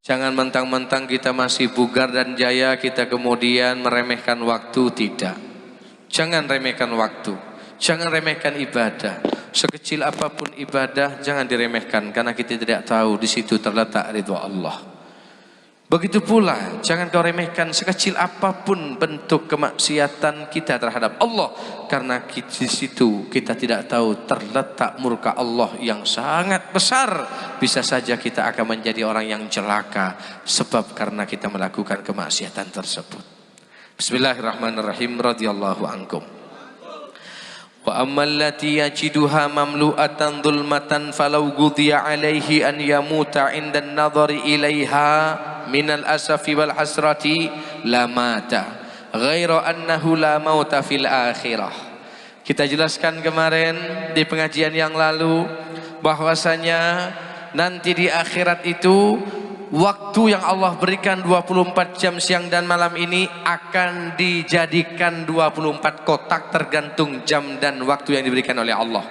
Jangan mentang-mentang kita masih bugar dan jaya kita kemudian meremehkan waktu. Tidak. Jangan remehkan waktu. Jangan remehkan ibadah. Sekecil apapun ibadah jangan diremehkan, karena kita tidak tahu di situ terletak ridha Allah. Begitu pula jangan kau remehkan sekecil apapun bentuk kemaksiatan kita terhadap Allah, karena di situ kita tidak tahu terletak murka Allah yang sangat besar. Bisa saja kita akan menjadi orang yang celaka sebab karena kita melakukan kemaksiatan tersebut. Bismillahirrahmanirrahim. Radhiyallahu ankum. Wa ammal lati yajiduha mamlu'atan dhulmatan falau ghudhiya alaihi an yamuta 'inda an-nadhari ilaiha minal asafi wal hasrati lamata ghaira annahu la mauta fil akhirah. Kita jelaskan kemarin di pengajian yang lalu bahwasanya nanti di akhirat itu waktu yang Allah berikan 24 jam siang dan malam ini akan dijadikan 24 kotak tergantung jam dan waktu yang diberikan oleh Allah.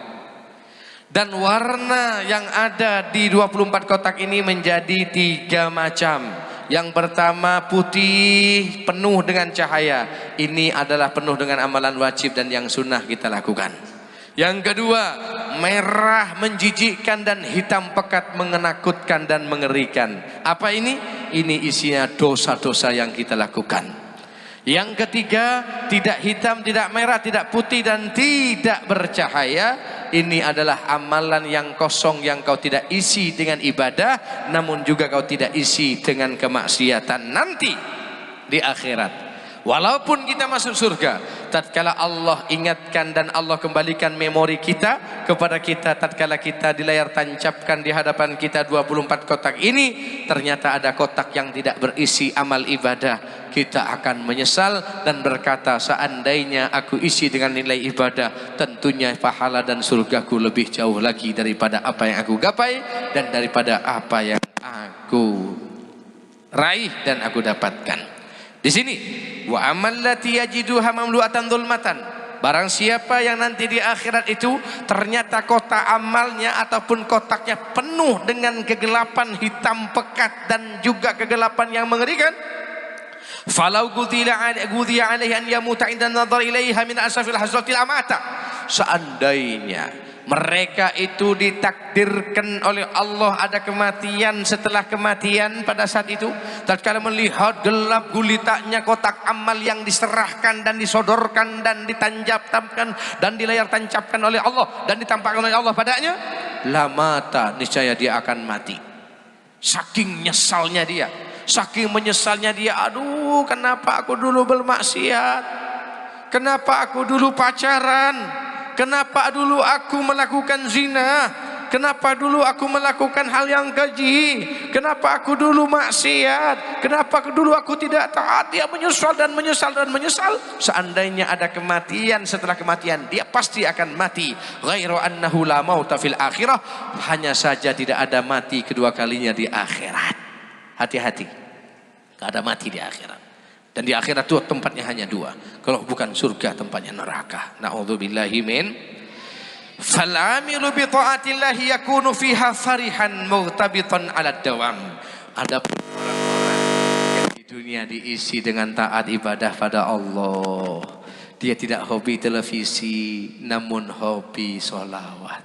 Dan warna yang ada di 24 kotak ini menjadi 3 macam. Yang pertama putih penuh dengan cahaya. Ini adalah penuh dengan amalan wajib dan yang sunnah kita lakukan. Yang kedua merah menjijikkan dan hitam pekat menakutkan dan mengerikan. Apa ini? Ini isinya dosa-dosa yang kita lakukan. Yang ketiga tidak hitam, tidak merah, tidak putih dan tidak bercahaya. Ini adalah amalan yang kosong yang kau tidak isi dengan ibadah, namun juga kau tidak isi dengan kemaksiatan nanti di akhirat. Walaupun kita masuk surga, tatkala Allah ingatkan dan Allah kembalikan memori kita kepada kita, tatkala kita di layar tancapkan di hadapan kita 24 kotak ini, ternyata ada kotak yang tidak berisi amal ibadah, kita akan menyesal dan berkata, seandainya aku isi dengan nilai ibadah, tentunya pahala dan surgaku lebih jauh lagi daripada apa yang aku gapai dan daripada apa yang aku raih dan aku dapatkan. Di sini wa amallati yajiduha mamlu'atan dzulmatan, barang siapa yang nanti di akhirat itu ternyata kotak amalnya ataupun kotaknya penuh dengan kegelapan hitam pekat dan juga kegelapan yang mengerikan, falau ghudhiya alaihi an yamuta inda an-nadhar ilaiha min asafil hasratil amata, seandainya mereka itu ditakdirkan oleh Allah ada kematian setelah kematian, pada saat itu tatkala melihat gelap gulitanya kotak amal yang diserahkan dan disodorkan dan ditancapkan dan di layar tancapkan oleh Allah dan ditampakkan oleh Allah padanya, lamata, niscaya dia akan mati. Saking nyesalnya dia, saking menyesalnya dia, aduh kenapa aku dulu bermaksiat, kenapa aku dulu pacaran, kenapa dulu aku melakukan zina, kenapa dulu aku melakukan hal yang keji, kenapa aku dulu maksiat, kenapa dulu aku tidak taat. Dia menyesal dan menyesal dan menyesal. Seandainya ada kematian setelah kematian, dia pasti akan mati. Ghairu annahu la mauta fil akhirah, hanya saja tidak ada mati kedua kalinya di akhirat. Hati-hati, tidak ada mati di akhirat. Dan di akhirat itu tempatnya hanya 2. Kalau bukan surga, tempatnya neraka. Na'udzubillahi min. Fal'amilu bi ta'atillahi yakunu fiha farihan mughtabitan 'ala dawam. Ada orang-orang yang di dunia diisi dengan taat ibadah pada Allah. Dia tidak hobi televisi, namun hobi sholawat.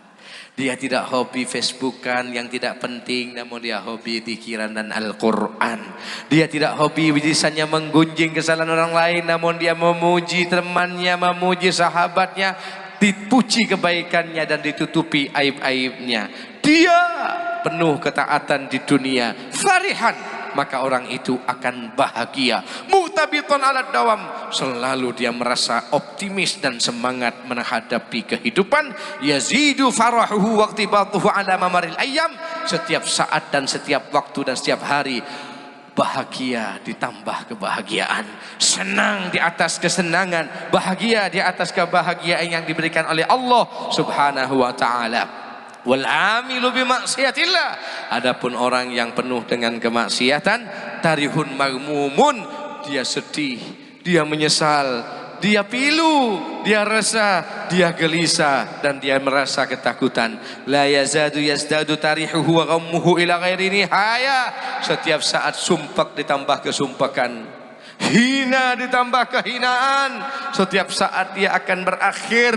Dia tidak hobi Facebookan yang tidak penting, namun dia hobi dzikiran dan Al-Quran. Dia tidak hobi lisannya menggunjing kesalahan orang lain, namun dia memuji temannya, memuji sahabatnya, dipuji kebaikannya dan ditutupi aib-aibnya. Dia penuh ketaatan di dunia, farihan, maka orang itu akan bahagia. Muhtabiton ala dawam, selalu dia merasa optimis dan semangat menghadapi kehidupan. Yazidu farahuhu waqtibatuhu ala mamaril ayyam, setiap saat dan setiap waktu dan setiap hari bahagia ditambah kebahagiaan, senang di atas kesenangan, bahagia di atas kebahagiaan yang diberikan oleh Allah Subhanahu wa taala. Wal amilu bi maksiatillah, adapun orang yang penuh dengan kemaksiatan, tarihun magmumun, dia sedih, dia menyesal, dia pilu, dia resah, dia gelisah, dan dia merasa ketakutan. La yazadu yazdadu tarihuhu wa ghammuhu ila ghairi nihaya. Setiap saat sumpek ditambah kesumpakan, hina ditambah kehinaan. Setiap saat dia akan berakhir,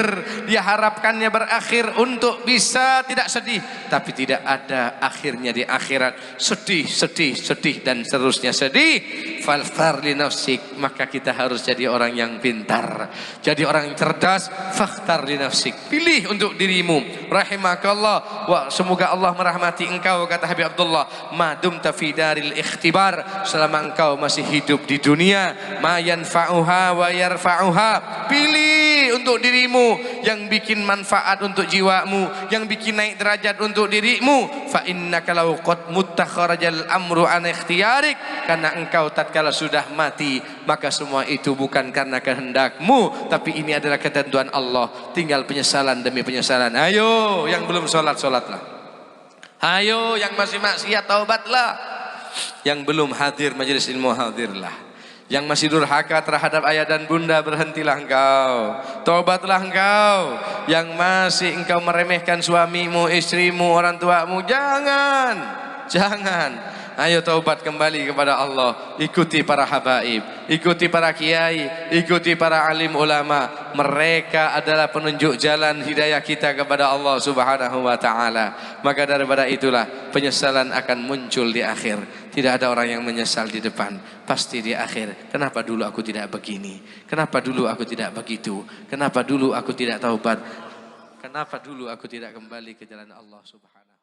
dia harapkannya berakhir untuk bisa tidak sedih, tapi tidak ada akhirnya di akhirat. Sedih, sedih, sedih, dan seterusnya sedih. Falfar li nafsik, maka kita harus jadi orang yang pintar, jadi orang yang cerdas. Fakhtar li nafsik, pilih untuk dirimu. Rahimakallah, wa semoga Allah merahmati engkau, kata Habib Abdullah, madum fi daril ikhtibar, selama engkau masih hidup di dunia, ma yanfa'uha wa yarfa'uha, pilih untuk dirimu yang bikin manfaat untuk jiwamu, yang bikin naik derajat untuk dirimu. Fa innaka law qad muttakharajal amru an ikhtiyarik, karena engkau tatkala sudah mati, maka semua itu bukan karena kehendakmu, tapi ini adalah ketentuan Allah. Tinggal penyesalan demi penyesalan. Ayo yang belum sholat, sholatlah. Ayo yang masih maksiat, taubatlah. Yang belum hadir majelis ilmu, hadirlah. Yang masih durhaka terhadap ayah dan bunda, berhentilah engkau, tobatlah engkau. Yang masih engkau meremehkan suamimu, istrimu, orang tuamu, jangan. Ayo taubat kembali kepada Allah. Ikuti para habaib, ikuti para kiai, ikuti para alim ulama. Mereka adalah penunjuk jalan hidayah kita kepada Allah Subhanahu wa ta'ala. Maka daripada itulah penyesalan akan muncul di akhir. Tidak ada orang yang menyesal di depan, pasti di akhir. Kenapa dulu aku tidak begini? Kenapa dulu aku tidak begitu? Kenapa dulu aku tidak taubat? Kenapa dulu aku tidak kembali ke jalan Allah Subhanahu